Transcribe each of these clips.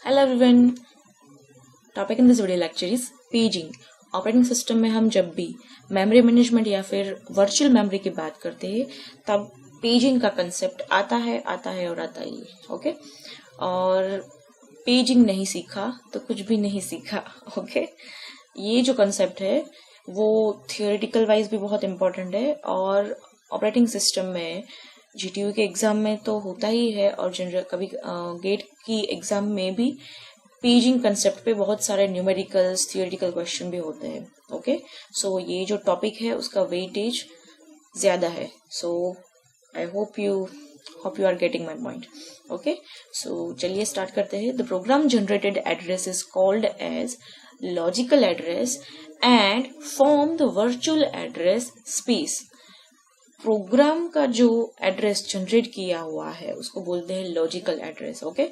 Hello everyone, topic in this video lecture is paging. Operating system में हम जब भी मेमोरी मैनेजमेंट या फिर वर्चुअल मेमोरी की बात करते हैं तब पेजिंग का कंसेप्ट आता है और आता ही है। ओके, और पेजिंग नहीं सीखा तो कुछ भी नहीं सीखा। ओके, ये जो कंसेप्ट है वो थियोरेटिकल वाइज भी बहुत इम्पोर्टेंट है और ऑपरेटिंग सिस्टम में जीटीयू के एग्जाम में तो होता ही है और जनरल कभी गेट की एग्जाम में भी पेजिंग कंसेप्ट पे बहुत सारे न्यूमेरिकल्स थियोरेटिकल क्वेश्चन भी होते हैं। ओके, सो ये जो टॉपिक है उसका वेटेज ज्यादा है। So I hope you are getting my point. Okay, so चलिए स्टार्ट करते हैं। The program generated address is called as logical address and form the virtual address space. Program का जो एड्रेस जनरेट किया हुआ है उसको बोलते हैं logical address. Okay,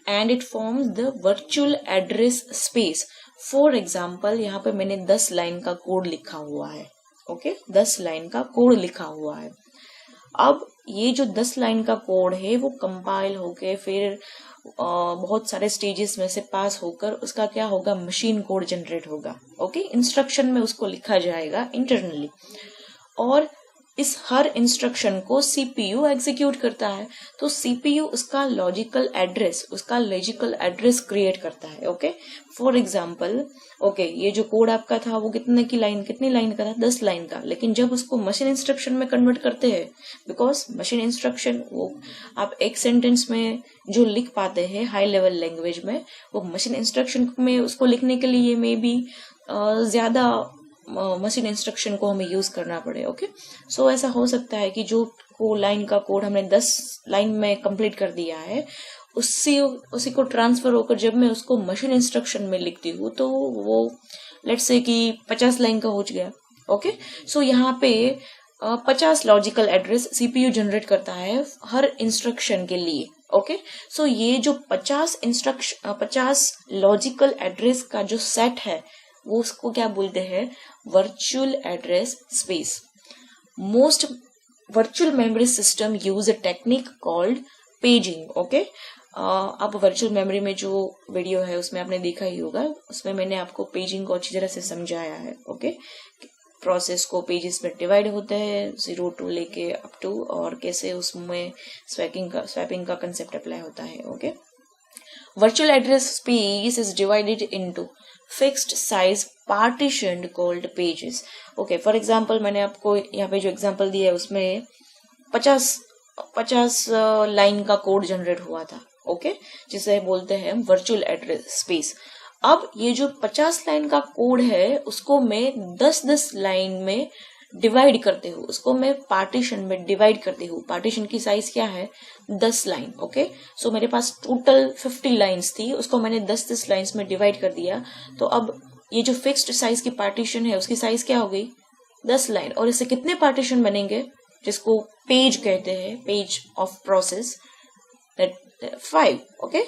and it forms the virtual address space. For example, यहाँ पे मैंने 10 लाइन का कोड लिखा हुआ है। ओके, 10 लाइन का कोड लिखा हुआ है। अब ये जो 10 लाइन का कोड है वो कंपाइल होके फिर बहुत सारे स्टेजेस में से पास होकर उसका क्या होगा, मशीन कोड जनरेट होगा। ओके, इंस्ट्रक्शन में उसको लिखा जाएगा इंटरनली और इस हर इंस्ट्रक्शन को सीपीयू एग्जीक्यूट करता है। तो सीपीयू उसका लॉजिकल एड्रेस क्रिएट करता है। ओके, फॉर एग्जांपल, ओके, ये जो कोड आपका था वो कितनी लाइन का था, 10 लाइन का। लेकिन जब उसको मशीन इंस्ट्रक्शन में कन्वर्ट करते हैं, बिकॉज मशीन इंस्ट्रक्शन वो आप एक सेंटेंस में जो लिख पाते हैं हाई लेवल लैंग्वेज में, वो मशीन इंस्ट्रक्शन में उसको लिखने के लिए मे बी ज्यादा मशीन इंस्ट्रक्शन को हमें यूज करना पड़े। ओके, सो ऐसा हो सकता है कि जो लाइन का कोड हमने 10 लाइन में कंप्लीट कर दिया है उसी को ट्रांसफर होकर जब मैं उसको मशीन इंस्ट्रक्शन में लिखती हूँ तो वो लेट्स से कि 50 लाइन का हो गया। ओके, सो यहाँ पे 50 लॉजिकल एड्रेस सीपीयू जनरेट करता है हर इंस्ट्रक्शन के लिए। ओके, सो ये जो 50 लॉजिकल एड्रेस का जो सेट है वो उसको क्या बोलते हैं, virtual address space. Most virtual memory system use a technique called paging. Okay, अब वर्चुअल मेमोरी में जो वीडियो है उसमें आपने देखा ही होगा, उसमें मैंने आपको पेजिंग को अच्छी तरह से समझाया है। ओके, प्रोसेस को पेजेस में डिवाइड होते हैं 0 to लेके अप टू, और कैसे उसमें स्वैपिंग का कंसेप्ट अप्लाई होता है। Okay, virtual address space is divided into fixed size partitioned called pages. Okay, for example, मैंने आपको यहाँ पे जो एग्जांपल दिया है उसमें 50 लाइन का कोड जनरेट हुआ था। ओके, जिसे बोलते हैं वर्चुअल एड्रेस स्पेस। अब ये जो 50 लाइन का कोड है उसको मैं 10 लाइन में डिवाइड करते हूँ, उसको मैं पार्टीशन में डिवाइड करती हूँ। पार्टीशन की साइज क्या है, 10 लाइन। ओके, सो मेरे पास टोटल 50 लाइंस थी, उसको मैंने 10 लाइंस में डिवाइड कर दिया। तो अब ये जो फिक्स्ड साइज की पार्टीशन है उसकी साइज क्या हो गई, 10 लाइन। और इससे कितने पार्टीशन बनेंगे, जिसको पेज कहते हैं, page of process, 5। Okay,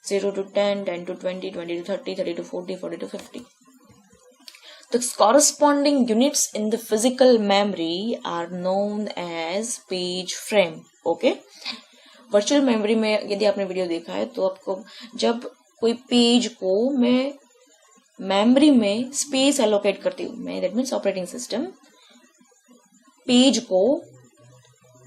0 to 10, 10 to 20, 20 to 30, 30 to 40, 40 to 50. The corresponding units in the physical memory are known as page frame. Okay, virtual memory में यदि आपने वीडियो देखा है तो आपको जब कोई पेज को मैं मेमोरी में स्पेस एलोकेट करती हूँ मैं, that means operating system page को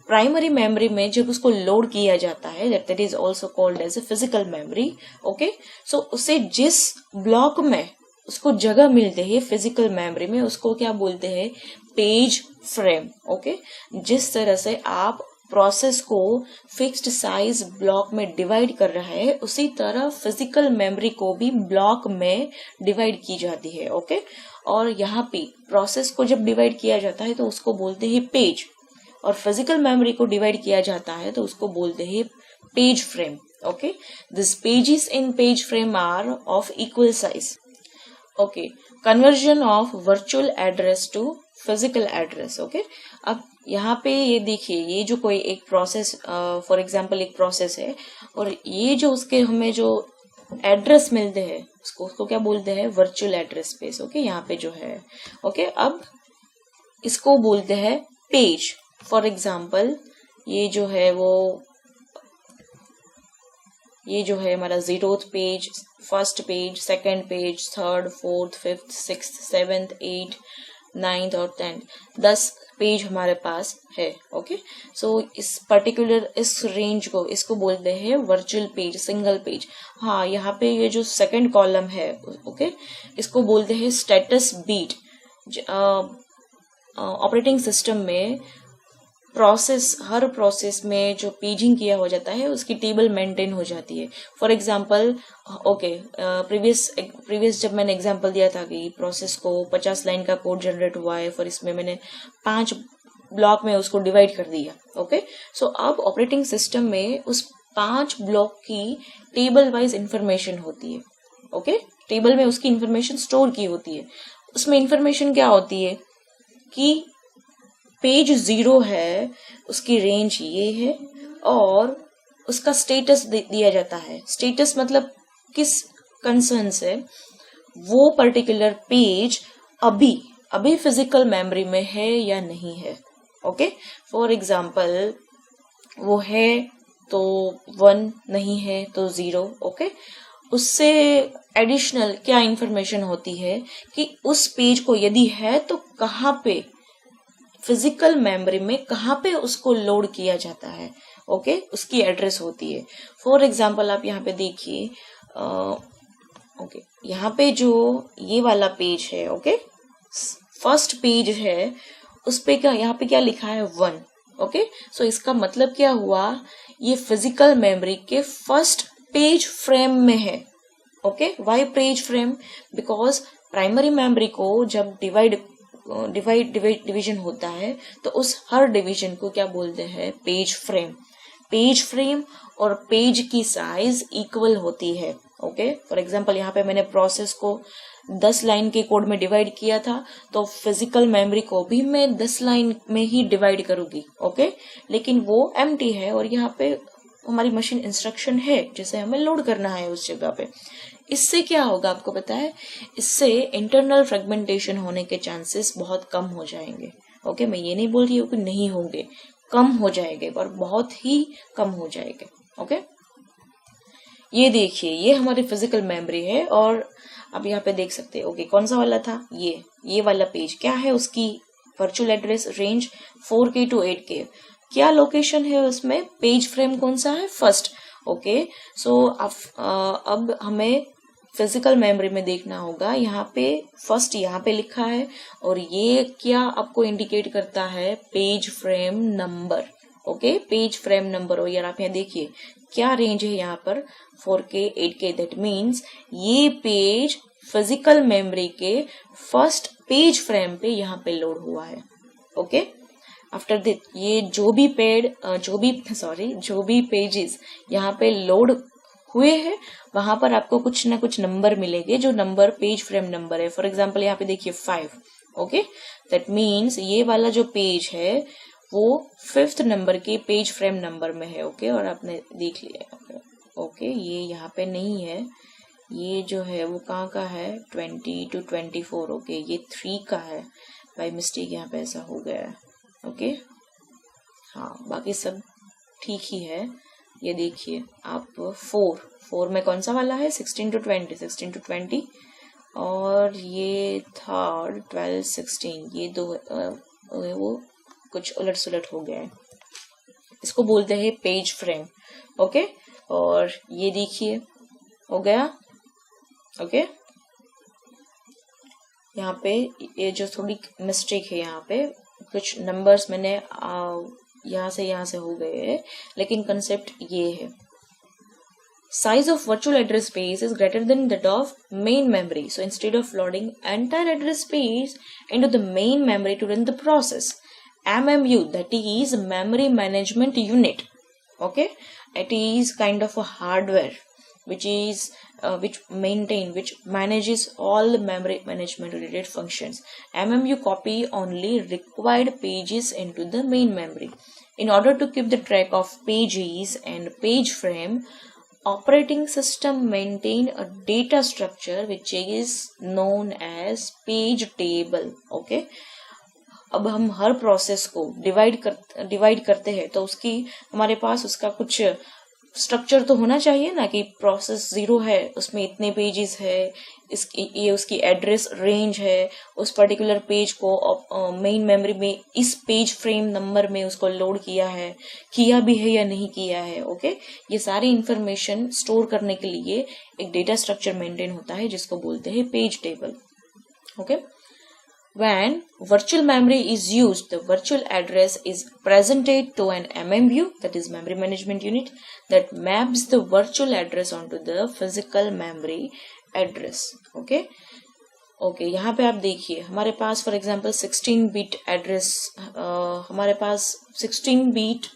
प्राइमरी मेमोरी में जब उसको लोड किया जाता है, that is also called as a physical memory. Okay, so उसे जिस ब्लॉक में उसको जगह मिलते हैं फिजिकल मेमोरी में उसको क्या बोलते हैं, पेज फ्रेम। ओके, जिस तरह से आप प्रोसेस को फिक्स्ड साइज ब्लॉक में डिवाइड कर रहा है उसी तरह फिजिकल मेमोरी को भी ब्लॉक में डिवाइड की जाती है। ओके, और यहाँ पे प्रोसेस को जब डिवाइड किया जाता है तो उसको बोलते हैं पेज, और फिजिकल मेमोरी को डिवाइड किया जाता है तो उसको बोलते हैं page frame. Okay, this pages in page frame are of equal size. Okay, conversion of virtual address to physical address. Okay, अब यहाँ पे ये देखिए, ये जो कोई एक प्रोसेस, फॉर एग्जांपल एक प्रोसेस है और ये जो उसके हमें जो एड्रेस मिलते हैं उसको क्या बोलते हैं, वर्चुअल एड्रेस स्पेस। ओके, यहाँ पे जो है, ओके, अब इसको बोलते हैं पेज। फॉर एग्जांपल ये जो है वो ये जो है हमारा 0th page, 1st page, 2nd page, 3rd, 4th, 5th, 6th, 7th, 8th, 9th और 10th 10 पेज हमारे पास है। ओके, सो इस पर्टिकुलर इस रेंज को इसको बोलते हैं वर्चुअल पेज, सिंगल पेज। हाँ, यहाँ पे ये जो सेकंड कॉलम है, ओके, इसको बोलते हैं स्टेटस बीट। ऑपरेटिंग सिस्टम में हर प्रोसेस में जो पेजिंग किया हो जाता है उसकी टेबल मेंटेन हो जाती है। फॉर एग्जांपल, ओके, प्रीवियस जब मैंने एग्जांपल दिया था कि प्रोसेस को 50 लाइन का कोड जनरेट हुआ है, फिर इसमें मैंने 5 ब्लॉक में उसको डिवाइड कर दिया। ओके, सो अब ऑपरेटिंग सिस्टम में उस 5 ब्लॉक की टेबल वाइज इंफॉर्मेशन होती है। ओके, टेबल में उसकी इंफॉर्मेशन स्टोर की होती है। उसमें इंफॉर्मेशन क्या होती है कि पेज 0 है, उसकी रेंज ये है और उसका स्टेटस दिया जाता है। स्टेटस मतलब किस कंसर्न से वो पर्टिकुलर पेज अभी फिजिकल मेमोरी में है या नहीं है। ओके, फॉर एग्जांपल वो है तो 1, नहीं है तो 0। ओके, उससे एडिशनल क्या इंफॉर्मेशन होती है कि उस पेज को यदि है तो कहाँ पे फिजिकल मेमोरी में कहाँ पे उसको लोड किया जाता है। ओके, उसकी एड्रेस होती है। फॉर एग्जांपल आप यहाँ पे देखिए, ओके, यहाँ पे जो ये वाला पेज है, ओके, फर्स्ट पेज है, उस पे क्या यहाँ पे क्या लिखा है 1। ओके, सो इसका मतलब क्या हुआ, ये फिजिकल मेमोरी के फर्स्ट पेज फ्रेम में है। Okay, why page frame? Because primary memory को जब डिवीजन होता है तो उस हर डिवीजन को क्या बोलते हैं, पेज फ्रेम। पेज फ्रेम और पेज की साइज इक्वल होती है। ओके, फॉर एग्जांपल यहाँ पे मैंने प्रोसेस को 10 लाइन के कोड में डिवाइड किया था, तो फिजिकल मेमोरी को भी मैं 10 लाइन में ही डिवाइड करूंगी। ओके, लेकिन वो एम्प्टी है और यहाँ पे हमारी मशीन इंस्ट्रक्शन है जिसे हमें लोड करना है उस जगह पे। इससे क्या होगा आपको पता है, इससे इंटरनल फ्रेगमेंटेशन होने के चांसेस बहुत कम हो जाएंगे। ओके, मैं ये नहीं बोल रही हूँ कि नहीं होंगे, कम हो जाएंगे पर बहुत ही कम हो जाएंगे। ओके, ये देखिए, ये हमारी फिजिकल मेमोरी है और अब यहाँ पे देख सकते हैं। ओके, कौन सा वाला था, ये वाला पेज क्या है, उसकी virtual address range 4K to 8K। क्या लोकेशन है उसमें, पेज फ्रेम कौन सा है, फर्स्ट। ओके, सो अब हमें फिजिकल मेमोरी में देखना होगा, यहाँ पे फर्स्ट यहाँ पे लिखा है और ये क्या आपको इंडिकेट करता है, page frame number. Okay, page frame number. और यार आप यहाँ देखिए क्या रेंज है यहाँ पर, 4K 8K। दैट मीन्स ये पेज फिजिकल मेमोरी के फर्स्ट पेज फ्रेम पे यहाँ पे लोड हुआ है। ओके, आफ्टर दिस ये जो भी पेजेस यहाँ पे लोड हुए हैं वहां पर आपको कुछ ना कुछ नंबर मिलेंगे, जो नंबर पेज फ्रेम नंबर है। फॉर एग्जांपल यहाँ पे देखिए 5। ओके, दैट मीन्स ये वाला जो पेज है वो 5th नंबर के पेज फ्रेम नंबर में है। ओके, और आपने देख लिया। ओके, ये यहाँ पे नहीं है, ये जो है वो कहाँ का है, 20 to 24। ओके, ये 3 का है, बाय मिस्टेक यहाँ पे ऐसा हो गया है। ओके, हाँ, बाकी सब ठीक ही है। ये देखिए आप 4 में कौन सा वाला है, 16 to 20 और ये थर्ड 12 16, ये दो वो कुछ उलट सुलट हो गया है, इसको बोलते हैं पेज फ्रेम। ओके, और ये देखिए हो गया। ओके, यहाँ पे ये जो थोड़ी मिस्टेक है, यहाँ पे कुछ नंबर्स मैंने यहाँ से हो गए हैं, लेकिन कंसेप्ट ये है, size of virtual address space is greater than that of main memory. So instead of loading entire address space into the main memory to run the process, MMU, that is memory management unit, okay, it is kind of a hardware which manages all the memory management related functions. MMU copy only required pages into the main memory. In order to keep the track of pages and page frame, operating system maintain a data structure which is known as page table. Okay, अब हम हर process को divide करते हैं तो उसकी हमारे पास उसका कुछ स्ट्रक्चर तो होना चाहिए ना कि प्रोसेस 0 है, उसमें इतने पेजेस है, ये उसकी एड्रेस रेंज है, उस पर्टिकुलर पेज को मेन मेमोरी में इस पेज फ्रेम नंबर में उसको लोड किया भी है या नहीं किया है। ओके, ये सारी इंफॉर्मेशन स्टोर करने के लिए एक डेटा स्ट्रक्चर मेंटेन होता है जिसको बोलते हैं page table. Okay, when virtual memory is used, the virtual address is presented to an MMU, that is memory management unit, that maps the virtual address onto the physical memory address. Okay, यहाँ पे आप देखिए हमारे पास for example 16 bit address, हमारे पास 16 bit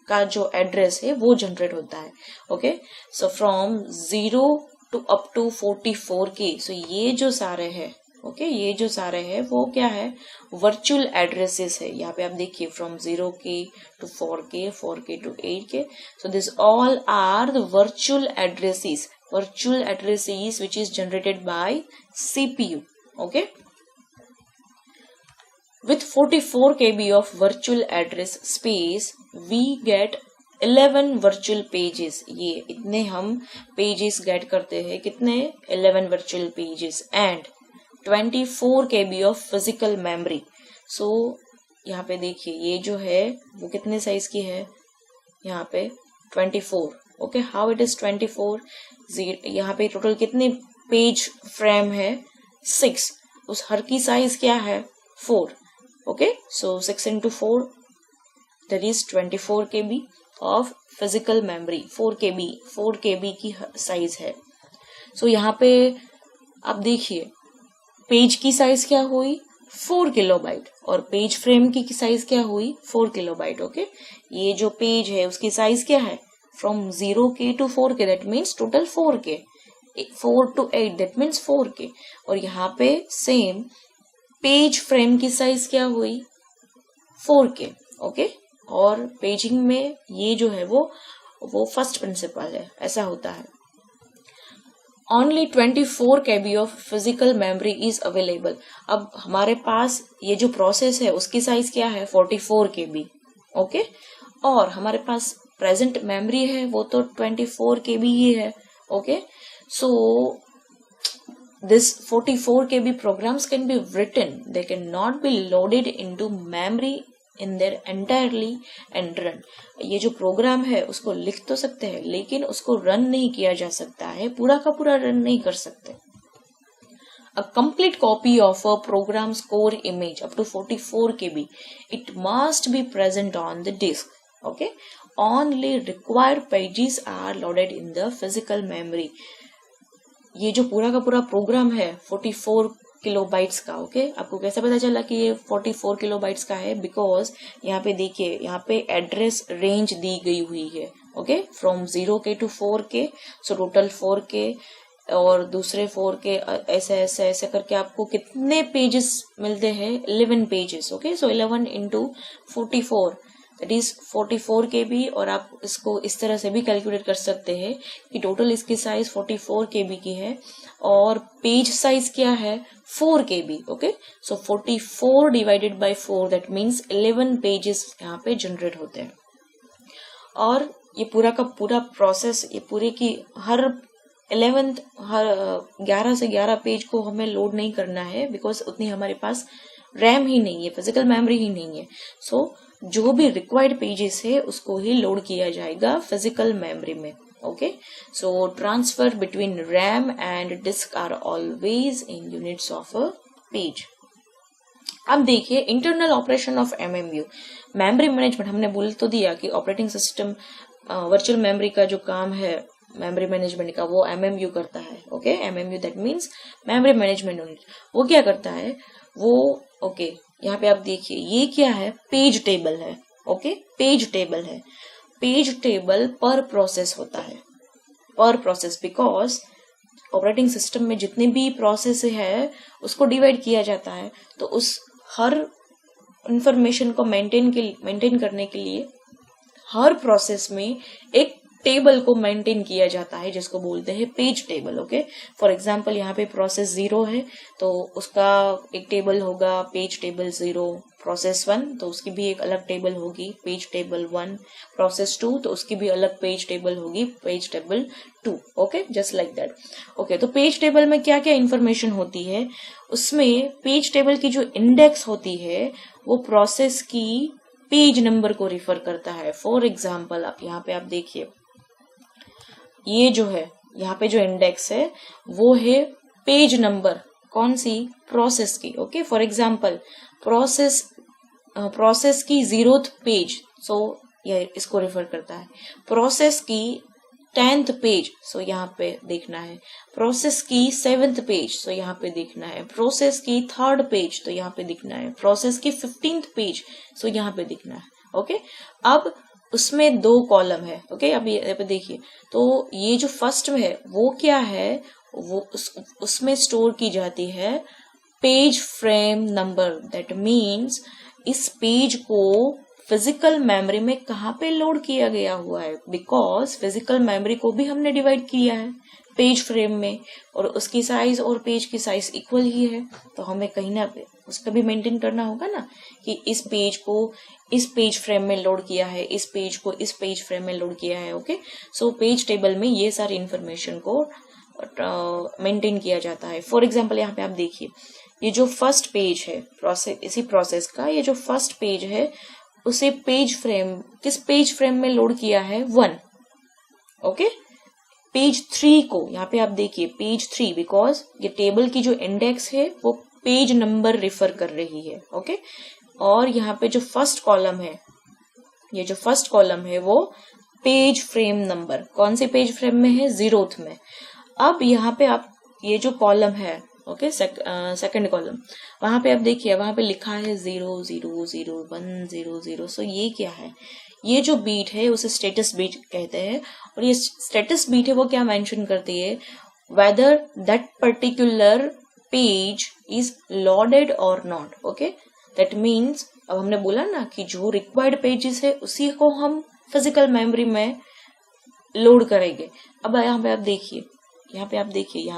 का जो address है वो जनरेट होता है। Okay, so from 0 to up to 44K, so ये जो सारे है ये जो सारे हैं वो क्या है, वर्चुअल एड्रेसेस है। यहाँ पे आप देखिए from 0K to 4K, 4K to 8K, so this all are the virtual addresses which is generated by CPU. Okay, with 44 KB of virtual address space we get 11 virtual pages. ये इतने हम pages get करते हैं, कितने, 11 virtual pages and 24 KB of physical memory. So यहाँ पे देखिए ये जो है वो कितने साइज की है, यहाँ पे 24। ओके, हाउ इट इज 24, यहाँ पे टोटल कितने पेज फ्रेम है, 6, उस हर की साइज क्या है, 4। Okay, so 6 into 4 that is 24 KB of physical memory, 4 KB की साइज है। सो यहाँ पे आप देखिए पेज की साइज क्या हुई, 4 किलोबाइट, और पेज फ्रेम की साइज क्या हुई, 4 किलोबाइट। ओके, ये जो पेज है उसकी साइज क्या है, from 0K to 4K, that means total 4K, 4 to 8 that means 4K। और यहाँ पे सेम पेज फ्रेम की साइज क्या हुई, 4K। ओके, और पेजिंग में ये जो है वो फर्स्ट प्रिंसिपल है, ऐसा होता है। Only 24 KB of physical memory is available। अब हमारे पास ये जो प्रोसेस है उसकी साइज क्या है, 44 KB। ओके, और हमारे पास प्रेजेंट मेमोरी है वो तो 24 KB ही है। Okay, so this 44 KB programs can be written, they cannot be loaded into memory in their entirely and run। ये जो प्रोग्राम है उसको लिख तो सकते हैं लेकिन उसको रन नहीं किया जा सकता है, पूरा का पूरा रन नहीं कर सकते। A complete copy of a program's core image up to 44 KB, it must be present on the disk. Okay, only required pages are loaded in the physical memory। ये जो पूरा का पूरा प्रोग्राम है 44 किलोबाइट्स का। ओके, आपको कैसे पता चला कि ये 44 किलोबाइट्स का है, बिकॉज यहाँ पे देखिए यहाँ पे एड्रेस रेंज दी गई हुई है। Okay, from 0K to 4K, so total 4K और दूसरे 4K, ऐसे करके आपको कितने पेजेस मिलते हैं, 11 pages. Okay, so 11 into 44 that is 44 KB, और आप इसको इस तरह से भी कैलकुलेट कर सकते हैं कि टोटल इसकी साइज 44 KB की है और पेज साइज क्या है, 4 KB। Okay, so 44 divided by 4 that means 11 pages यहाँ पे जनरेट होते हैं। और ये पूरा का पूरा प्रोसेस, ये पूरे की हर 11 से 11 पेज को हमें लोड नहीं करना है, बिकॉज उतनी हमारे पास रैम ही नहीं है, फिजिकल मेमोरी ही नहीं है। सो जो भी रिक्वायर्ड पेजेस है उसको ही लोड किया जाएगा फिजिकल मेमोरी में। Okay, so transfer between RAM and disk are always in units of a page. अब देखिए internal operation of MMU, memory management. हमने बोल तो दिया कि ऑपरेटिंग सिस्टम वर्चुअल मेमोरी का जो काम है मेमोरी मैनेजमेंट का वो एमएमयू करता है। Okay, MMU that means memory management unit. वो क्या करता है, वो ओके यहाँ पे आप देखिए ये क्या है, पेज टेबल है। ओके, पेज टेबल है, पेज टेबल पर प्रोसेस होता है, पर प्रोसेस, बिकॉज ऑपरेटिंग सिस्टम में जितने भी प्रोसेस है उसको डिवाइड किया जाता है, तो उस हर इंफॉर्मेशन को मेंटेन करने के लिए हर प्रोसेस में एक टेबल को मेंटेन किया जाता है जिसको बोलते हैं page table. Okay, for example यहाँ पे प्रोसेस 0 है तो उसका एक टेबल होगा पेज टेबल 0, प्रोसेस 1 तो उसकी भी एक अलग टेबल होगी, पेज टेबल 1, प्रोसेस 2 तो उसकी भी अलग पेज टेबल होगी, page table 2। Okay, just like that. Okay, तो पेज टेबल में क्या क्या इंफॉर्मेशन होती है, उसमें पेज टेबल की जो इंडेक्स होती है वो प्रोसेस की पेज नंबर को रिफर करता है। फॉर एग्जाम्पल आप यहाँ पे आप देखिए, ये जो है यहाँ पे जो इंडेक्स है वो है पेज नंबर, कौन सी, प्रोसेस की। ओके, फॉर एग्जाम्पल प्रोसेस की 0th पेज, सो ये इसको रिफर करता है। प्रोसेस की 10th पेज, सो यहाँ पे देखना है। प्रोसेस की 7th पेज, सो यहाँ पे देखना है। प्रोसेस की 3rd पेज, तो यहाँ पे दिखना है। प्रोसेस की 15th पेज, सो यहाँ पे दिखना है। ओके, अब उसमें 2 कॉलम है। ओके, अब ये पे देखिए, तो ये जो फर्स्ट में है वो क्या है, वो उसमें स्टोर की जाती है page frame number. That means इस पेज को फिजिकल मेमोरी में कहाँ पे लोड किया गया हुआ है, बिकॉज फिजिकल मेमोरी को भी हमने डिवाइड किया है पेज फ्रेम में, और उसकी साइज और पेज की साइज इक्वल ही है, तो हमें कहीं ना उसका भी मेंटेन करना होगा ना कि इस पेज को इस पेज फ्रेम में लोड किया है, इस पेज को इस पेज फ्रेम में लोड किया है। ओके, सो पेज टेबल में ये सारी इंफॉर्मेशन को मेंटेन किया जाता है। फॉर एग्जाम्पल यहाँ पे आप देखिए, ये जो फर्स्ट पेज है प्रोसेस, इसी प्रोसेस का ये जो फर्स्ट पेज है उसे पेज फ्रेम, किस पेज फ्रेम में लोड किया है, 1। ओके, पेज 3 को यहाँ पे आप देखिए पेज 3, बिकॉज ये टेबल की जो इंडेक्स है वो पेज नंबर रिफर कर रही है। ओके, और यहाँ पे जो फर्स्ट कॉलम है, ये जो फर्स्ट कॉलम है वो पेज फ्रेम नंबर, कौन से पेज फ्रेम में है, 0th में। अब यहाँ पे आप ये जो कॉलम है, ओके, सेकंड कॉलम, वहां पे आप देखिए वहां पे लिखा है 0 0 0 1 0 0। सो ये क्या है, ये जो बीट है उसे स्टेटस बीट कहते हैं, और ये स्टेटस बीट है वो क्या मेंशन करती है, whether that particular page is loaded और नॉट। ओके, दैट मीन्स अब हमने बोला ना कि जो रिक्वायर्ड पेजेस है उसी को हम फिजिकल मेमोरी में लोड करेंगे। अब यहाँ पे आप देखिए, यहाँ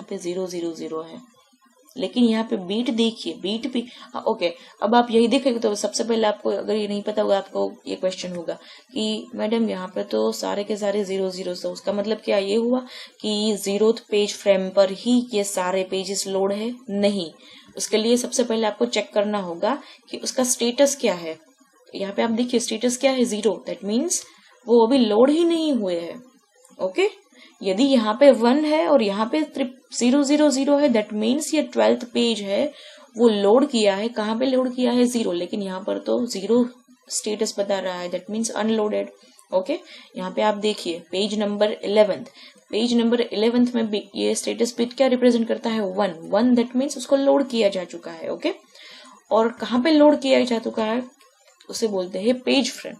पे 0 0 0 है, लेकिन यहाँ पे बीट देखिए, बीट भी ओके। अब आप यही देखेंगे तो सबसे पहले आपको, अगर ये नहीं पता होगा, आपको ये क्वेश्चन होगा कि मैडम यहाँ पे तो सारे के सारे 0 0 से, उसका मतलब क्या ये हुआ कि 0th पेज फ्रेम पर ही ये सारे पेजेस लोड है? नहीं, उसके लिए सबसे पहले आपको चेक करना होगा कि उसका स्टेटस क्या है। यहाँ पे आप देखिए स्टेटस क्या है, 0, दैट मीन्स वो अभी लोड ही नहीं हुए है। ओके, यदि यहाँ पे 1 है और यहाँ पे 0 0 0 है, दैट मीन्स ये 12th पेज है वो लोड किया है, कहाँ पे लोड किया है, 0, लेकिन यहाँ पर तो 0 स्टेटस बता रहा है, दैट मीन्स अनलोडेड। ओके, यहाँ पे आप देखिए page number 11th, page number 11th में ये स्टेटस बिट क्या रिप्रेजेंट करता है, 1, दैट मीन्स उसको लोड किया जा चुका है। ओके, और कहाँ पे लोड किया जा चुका है उसे बोलते हैं पेज फ्रेम।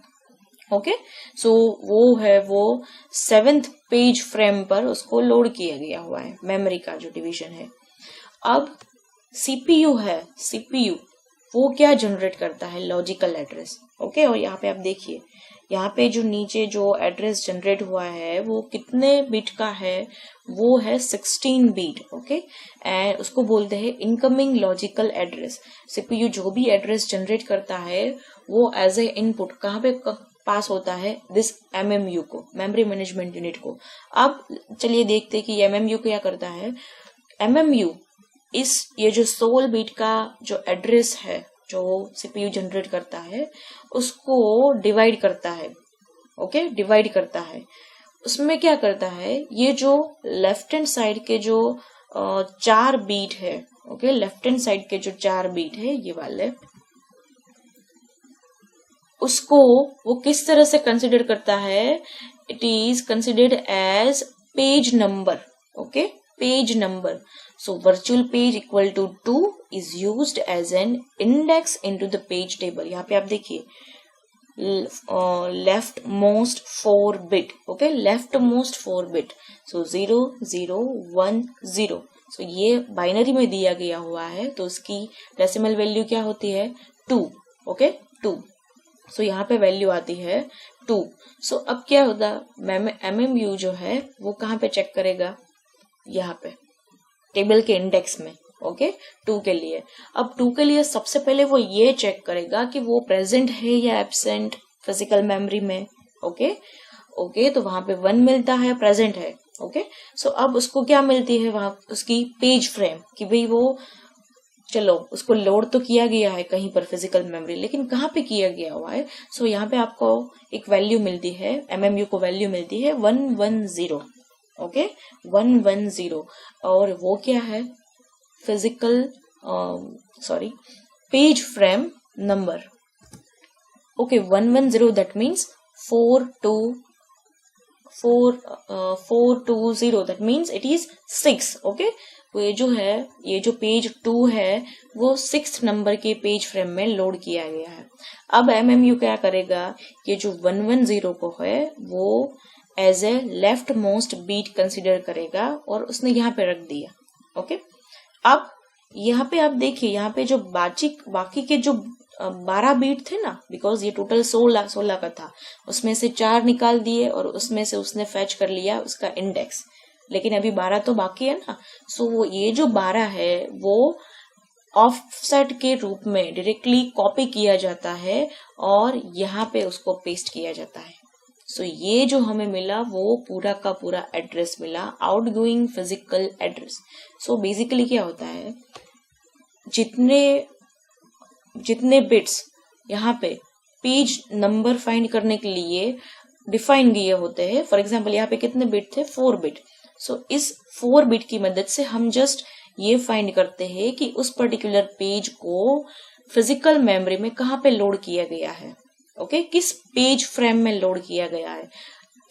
ओके, सो वो 7th पेज फ्रेम पर उसको लोड किया गया हुआ है, मेमोरी का जो डिवीजन है। अब सीपीयू है, सीपीयू वो क्या जनरेट करता है, लॉजिकल एड्रेस। ओके, और यहाँ पे आप देखिए, यहाँ पे जो नीचे जो एड्रेस जनरेट हुआ है वो कितने बिट का है, वो है 16 बिट। ओके, एंड उसको बोलते हैं इनकमिंग लॉजिकल एड्रेस। सीपीयू जो भी एड्रेस जनरेट करता है वो एज ए इनपुट कहाँ पे पास होता है, दिस एमएमयू को, मेमोरी मैनेजमेंट यूनिट को। अब चलिए देखते हैं कि एमएमयू क्या करता है। एमएमयू ये जो 16 बिट का जो एड्रेस है जो सीपीयू जनरेट करता है उसको डिवाइड करता है। ओके, डिवाइड करता है, उसमें क्या करता है, ये जो लेफ्ट हैंड साइड के जो 4 बीट है, ओके, लेफ्ट हैंड साइड के जो 4 बीट है ये वाले, उसको वो किस तरह से कंसिडर करता है, it is considered as page number. Okay, page number. So virtual page equal to 2 is used as an index into the page table. यहाँ पे आप देखिए left most 4 bit. Okay, left most 4 bit, so 0 0 1 0। So ये binary में दिया गया हुआ है तो उसकी डेसिमल वैल्यू क्या होती है, 2। ओके, 2। सो यहाँ पे वैल्यू आती है 2। सो अब क्या होता, एमएमयू जो है वो कहाँ पे चेक करेगा, यहाँ पे टेबल के इंडेक्स में। ओके 2 के लिए। अब 2 के लिए सबसे पहले वो ये चेक करेगा कि वो प्रेजेंट है या एब्सेंट फिजिकल मेमोरी में। ओके तो वहां पे 1 मिलता है, प्रेजेंट है। ओके सो अब उसको क्या मिलती है वहां, उसकी पेज फ्रेम, कि भाई वो चलो उसको लोड तो किया गया है कहीं पर फिजिकल मेमोरी, लेकिन कहाँ पे किया गया हुआ है। सो यहाँ पे आपको एक वैल्यू मिलती है, एमएमयू को वैल्यू मिलती है 110। ओके 110 और वो क्या है, physical page frame number. Okay 110 that means 420 that means it is 6। Okay ये जो है, ये जो पेज 2 है वो 6 नंबर के पेज फ्रेम में लोड किया गया है। अब एमएमयू क्या करेगा, ये जो 110 को है वो as a left most bit consider करेगा और उसने यहाँ पे रख दिया। ओके अब यहाँ पे आप देखिए, यहाँ पे जो बाकी के जो 12 बीट थे ना, बिकॉज ये टोटल 16 का था, उसमें से 4 निकाल दिए और उसमें से उसने फैच कर लिया उसका इंडेक्स, लेकिन अभी 12 तो बाकी है ना। सो वो ये जो 12 है वो ऑफसेट के रूप में डायरेक्टली कॉपी किया जाता है और यहाँ पे उसको पेस्ट किया जाता है। सो ये जो हमें मिला वो पूरा का पूरा एड्रेस मिला, outgoing physical address. So basically क्या होता है, जितने बिट्स यहाँ पे पेज नंबर फाइंड करने के लिए डिफाइन किए होते हैं, फॉर एग्जांपल यहाँ पे कितने बिट थे, 4 बिट। सो इस 4 बिट की मदद से हम जस्ट ये फाइंड करते हैं कि उस पर्टिकुलर पेज को फिजिकल मेमोरी में कहाँ पे लोड किया गया है। ओके किस पेज फ्रेम में लोड किया गया है।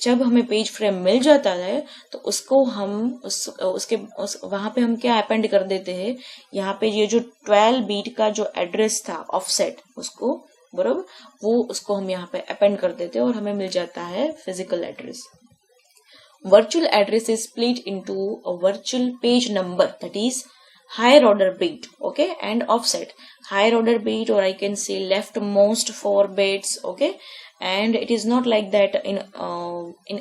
जब हमें पेज फ्रेम मिल जाता है तो उसको हम वहां पे हम क्या अपेंड कर देते हैं, यहाँ पे ये जो 12 बीट का जो एड्रेस था ऑफसेट, उसको बराबर वो उसको हम यहाँ पे अपेंड कर देते हैं और हमें मिल जाता है physical address. Virtual address is split into a virtual page number, that is higher order bit, okay, and offset. Higher order bit, or I can say leftmost 4 bits, okay, and it is not like that in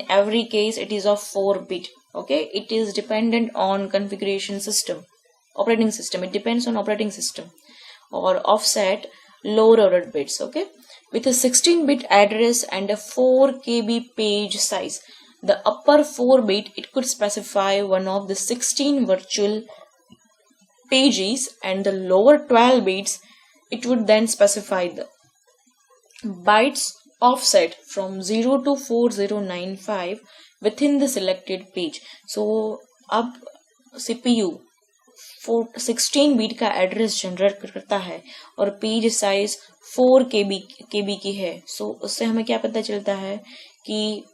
every case it is of 4 bit, okay. It is dependent on configuration system, operating system. It depends on operating system. Or offset lower order bits, okay, with a 16-bit address and a 4 KB page size. The upper 4 bit, it could specify one of the 16 virtual pages, and the lower 12 bits, it would then specify the bytes offset from 0 to 4095 within the selected page. So अब CPU 16 beat का address generate करता है और page size 4 KB की है। सो उससे हमें क्या पता चलता है कि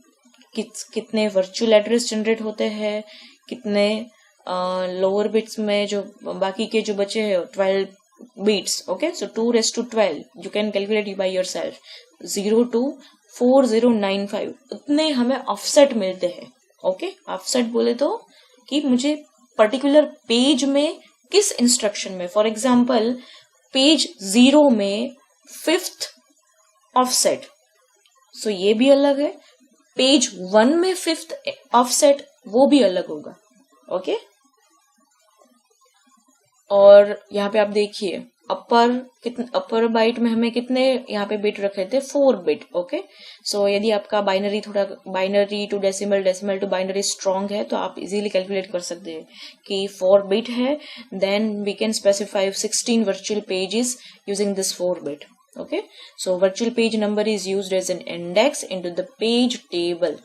कितने वर्चुअल एड्रेस जनरेट होते हैं, कितने लोअर बिट्स में जो बाकी के जो बचे हैं 12 bits. Okay so 2^12 you can calculate by yourself, 0 to 4095 उतने हमें ऑफसेट मिलते हैं। ओके ऑफसेट बोले तो कि मुझे पर्टिकुलर पेज में किस इंस्ट्रक्शन में, फॉर एग्जाम्पल पेज 0 में 5th ऑफसेट, सो ये भी अलग है। पेज 1 में 5th ऑफसेट वो भी अलग होगा। ओके और यहाँ पे आप देखिए अपर बाइट में हमें कितने यहाँ पे बिट रखे थे, 4 बिट। ओके सो यदि आपका binary to decimal to binary strong है तो आप इजीली कैलकुलेट कर सकते हैं कि 4 बिट है, then we can specify 16 virtual pages using this 4 bit. Okay, so virtual page number is used as an index into the page table.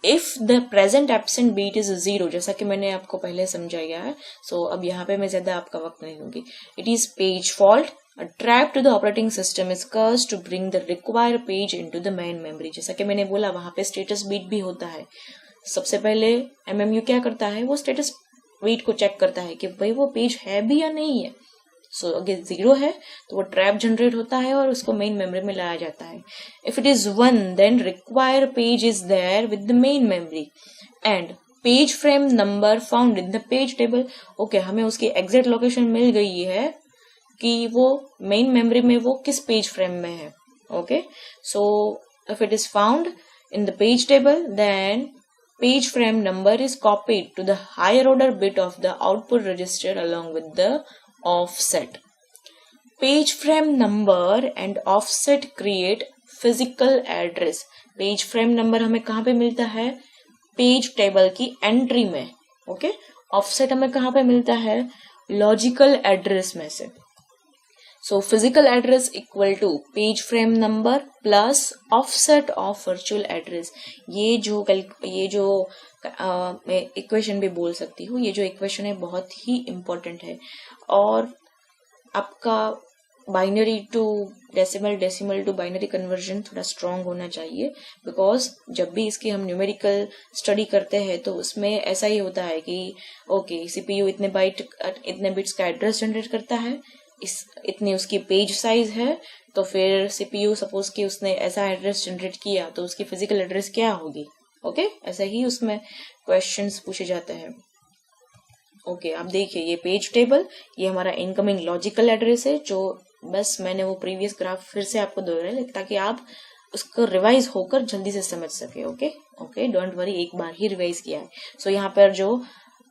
If the present absent bit is 0, जैसा कि मैंने आपको पहले समझाया है, so अब यहाँ पे मैं ज्यादा आपका वक्त नहीं लूंगी। It is page fault. A trap to the operating system is caused to bring the required page into the main memory. जैसा कि मैंने बोला वहां पे status bit भी होता है। सबसे पहले MMU क्या करता है, वो status bit को चेक करता है कि भाई वो पेज है भी या नहीं है। सो अगर 0 है तो वो ट्रैप जनरेट होता है और उसको मेन मेमोरी में लाया जाता है। If it is 1 then require page is there with the main memory and page frame number found in the page table. Okay हमें उसकी एग्जैक्ट लोकेशन मिल गई है कि वो मेन मेमोरी में वो किस पेज फ्रेम में है। Okay so if it is found in the page table then page frame number is copied to the higher order bit of the output register along with the offset. Page frame number and offset create physical address. Page frame number हमें कहाँ पे मिलता है? Page table की entry में. Okay, offset हमें कहाँ पे मिलता है? लॉजिकल एड्रेस में से. So physical address equal to page frame number plus offset of virtual address. ये जो मैं इक्वेशन भी बोल सकती हूँ. ये जो इक्वेशन है बहुत ही इम्पोर्टेंट है और आपका binary to decimal, decimal to binary conversion थोड़ा स्ट्रांग होना चाहिए. बिकॉज जब भी इसकी हम न्यूमेरिकल स्टडी करते हैं तो उसमें ऐसा ही होता है कि ओके, सीपीयू इतने बिट्स का एड्रेस जनरेट करता है, इतनी उसकी पेज साइज है, तो फिर सीपीयू सपोज कि उसने ऐसा एड्रेस जनरेट किया तो उसकी फिजिकल एड्रेस क्या होगी. ओके, ऐसा ही उसमें क्वेश्चंस पूछे जाते हैं. ओके, आप देखिए ये पेज टेबल, ये हमारा इनकमिंग लॉजिकल एड्रेस है. जो बस मैंने वो प्रीवियस ग्राफ फिर से आपको दोहराया ताकि आप उसको रिवाइज होकर जल्दी से समझ सके. ओके, डोंट वरी, एक बार ही रिवाइज किया है. सो यहाँ पर जो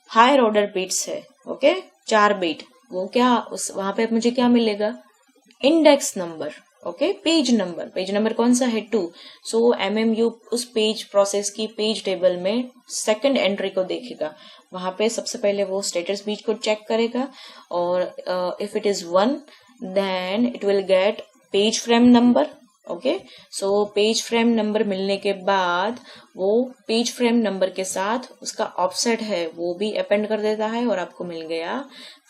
हायर ऑर्डर बिट्स है, ओके, 4 बिट, वो क्या वहां पे मुझे क्या मिलेगा? Index number. Okay, page number कौन सा है? 2. सो एमएमयू उस पेज प्रोसेस की पेज टेबल में सेकंड एंट्री को देखेगा. वहां पे सबसे पहले वो स्टेटस बीट को चेक करेगा और if it is 1 then it will get page frame number. Okay, so page frame number मिलने के बाद वो पेज फ्रेम नंबर के साथ उसका ऑफसेट है वो भी अपेंड कर देता है और आपको मिल गया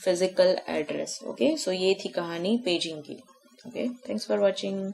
फिजिकल एड्रेस. ओके, सो ये थी कहानी पेजिंग की. Okay, thanks for watching.